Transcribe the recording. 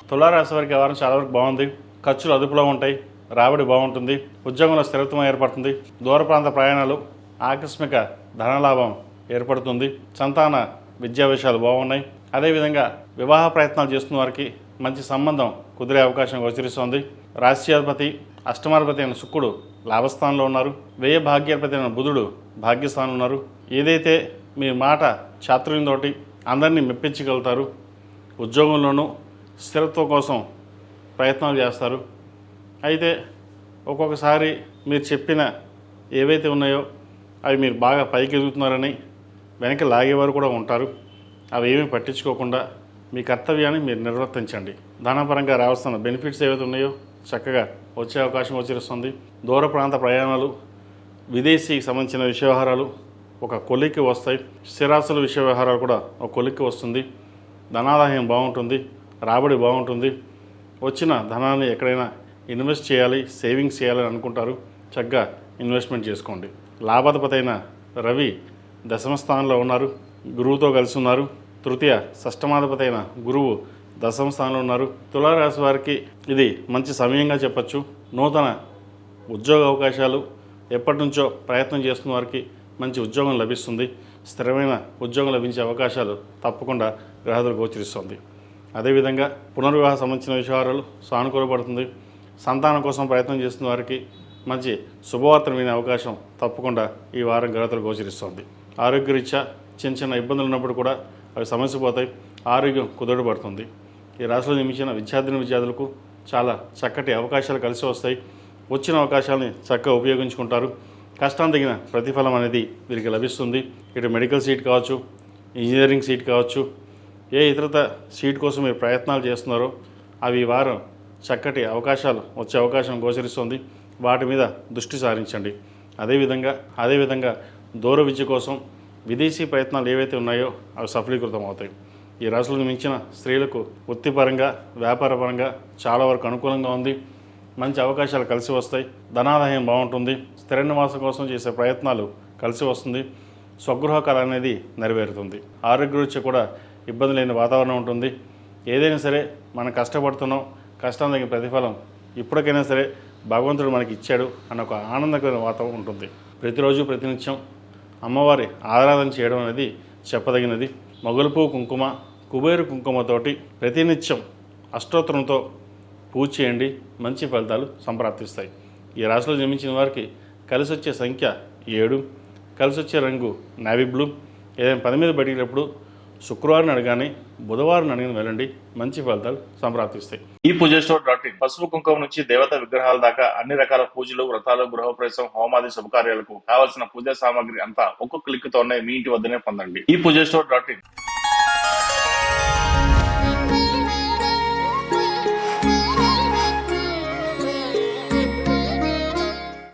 తులారాశి వారికి వారం చాలా వరకు బాగుంది. ఖర్చులు అదుపులో ఉంటాయి, రాబడి బాగుంటుంది, ఉద్యోగంలో స్థిరత్వం ఏర్పడుతుంది, దూర ప్రాంత ప్రయాణాలు, ఆకస్మిక ధనలాభం ఏర్పడుతుంది, సంతాన విద్యా విషయాలు బాగున్నాయి. అదేవిధంగా వివాహ ప్రయత్నాలు చేస్తున్న వారికి మంచి సంబంధం కుదిరే అవకాశం గోచరిస్తోంది. రాశ్యాధిపతి అష్టమాధిపతి అయిన శుక్రుడు లాభస్థానంలో ఉన్నారు. వ్యయ భాగ్యాధిపతి అయిన బుధుడు భాగ్యస్థానంలో ఉన్నారు. ఏదైతే మీ మాట చాతుర్యంతో అందరినీ మెప్పించగలుగుతారు, ఉద్యోగంలోనూ స్థిరత్వం కోసం ప్రయత్నాలు చేస్తారు. అయితే ఒక్కొక్కసారి మీరు చెప్పిన ఏవైతే ఉన్నాయో అవి మీరు బాగా పైకి ఎదుగుతున్నారని వెనక్కి లాగేవారు కూడా ఉంటారు. అవి ఏమీ పట్టించుకోకుండా మీ కర్తవ్యాన్ని మీరు నిర్వర్తించండి. ధనపరంగా రావాల్సిన బెనిఫిట్స్ ఏవైతే ఉన్నాయో చక్కగా వచ్చే అవకాశం గోచరిస్తుంది. దూర ప్రాంత ప్రయాణాలు, విదేశీకి సంబంధించిన విషయ వ్యవహారాలు ఒక కొలిక్కి వస్తాయి. స్థిరాస్తుల విషయ వ్యవహారాలు కూడా ఒక కొలిక్కి వస్తుంది. ధనాదాయం బాగుంటుంది, రాబడి బాగుంటుంది. వచ్చిన ధనాన్ని ఎక్కడైనా ఇన్వెస్ట్ చేయాలి, సేవింగ్స్ చేయాలని అనుకుంటారు, చక్కగా ఇన్వెస్ట్మెంట్ చేసుకోండి. లాభాధిపతి అయిన రవి దశమ స్థానంలో ఉన్నారు, గురువుతో కలిసి ఉన్నారు. తృతీయ షష్టమాధిపతి అయిన గురువు దశమ స్థానంలో ఉన్నారు. తులారాశి వారికి ఇది మంచి సమయంగా చెప్పచ్చు. నూతన ఉద్యోగ అవకాశాలు, ఎప్పటి నుంచో ప్రయత్నం చేస్తున్న వారికి మంచి ఉద్యోగం లభిస్తుంది. స్థిరమైన ఉద్యోగం లభించే అవకాశాలు తప్పకుండా గ్రహాలు గోచరిస్తుంది. అదేవిధంగా పునర్వివాహ సంబంధించిన విషయాలు సానుకూలపడుతుంది. సంతానం కోసం ప్రయత్నం చేస్తున్న వారికి మంచి శుభవార్తను వినే అవకాశం తప్పకుండా ఈ వారం గ్రహాలు గోచరిస్తుంది. ఆరోగ్యరీత్యా చిన్న చిన్న ఇబ్బందులు ఉన్నప్పుడు కూడా అవి సమస్య పోతాయి, ఆరోగ్యం కుదుటపడుతుంది. ఈ రాశిలో జన్మించిన విద్యార్థులకు చాలా చక్కటి అవకాశాలు కలిసి వస్తాయి. వచ్చిన అవకాశాలని చక్కగా ఉపయోగించుకుంటారు. కష్టం తగిన ప్రతిఫలం అనేది వీరికి లభిస్తుంది. ఇటు మెడికల్ సీట్ కావచ్చు, ఇంజనీరింగ్ సీట్ కావచ్చు, ఏ ఇతరత సీట్ కోసం మీరు ప్రయత్నాలు చేస్తున్నారో అవి ఈ వారం చక్కటి అవకాశాలు వచ్చే అవకాశం గోచరిస్తుంది. వాటి మీద దృష్టి సారించండి. అదేవిధంగా దూర విద్య కోసం విదేశీ ప్రయత్నాలు ఏవైతే ఉన్నాయో అవి సఫలీకృతం అవుతాయి. ఈ రాశులకు మించిన స్త్రీలకు వృత్తిపరంగా, వ్యాపారపరంగా చాలా వరకు అనుకూలంగా ఉంది. మంచి అవకాశాలు కలిసి వస్తాయి. ధనాదాయం బాగుంటుంది. స్థిర నివాసం కోసం చేసే ప్రయత్నాలు కలిసి వస్తుంది. స్వగృహ కళ అనేది నెరవేరుతుంది. ఆరోగ్యరీత్యా కూడా ఇబ్బంది లేని వాతావరణం ఉంటుంది. ఏదైనా సరే మనం కష్టపడుతున్నాం, కష్టం తగిన ప్రతిఫలం ఇప్పటికైనా సరే భగవంతుడు మనకి ఇచ్చాడు అన్న ఒక ఆనందకరమైన వాతావరణం ఉంటుంది. ప్రతిరోజు ప్రతినిత్యం అమ్మవారి ఆరాధన చేయడం అనేది చెప్పదగినది. మొగలుపు కుంకుమ, కుబేరు కుంకుమతోటి ప్రతినిత్యం అష్టోత్తరంతో పూజ చేయండి, మంచి ఫలితాలు సంప్రాప్తిస్తాయి. ఈ రాశిలో జన్మించిన వారికి కలిసి వచ్చే సంఖ్య 7, కలిసి వచ్చే రంగు నేవీ బ్లూ. ఏదైనా పని మీద బయటికినప్పుడు శుక్రవారం అడగానే, బుధవారం అడిగిన వెళ్ళండి, మంచి ఫలితాలు సంప్రాప్తిస్తాయి. ఈ పూజస్టోర్.in పసుపు కుంకుమ నుంచి దేవత విగ్రహాల దాకా అన్ని రకాల పూజలు, వ్రతాలు, గృహప్రవేశం, హోమాది శుభకార్యాలకు కావలసిన పూజా సామాగ్రి అంతా ఒక్కొక్క క్లిక్ తోనే మీ ఇంటి వద్దనే పొందండి. ఈ పూజస్టోర్.in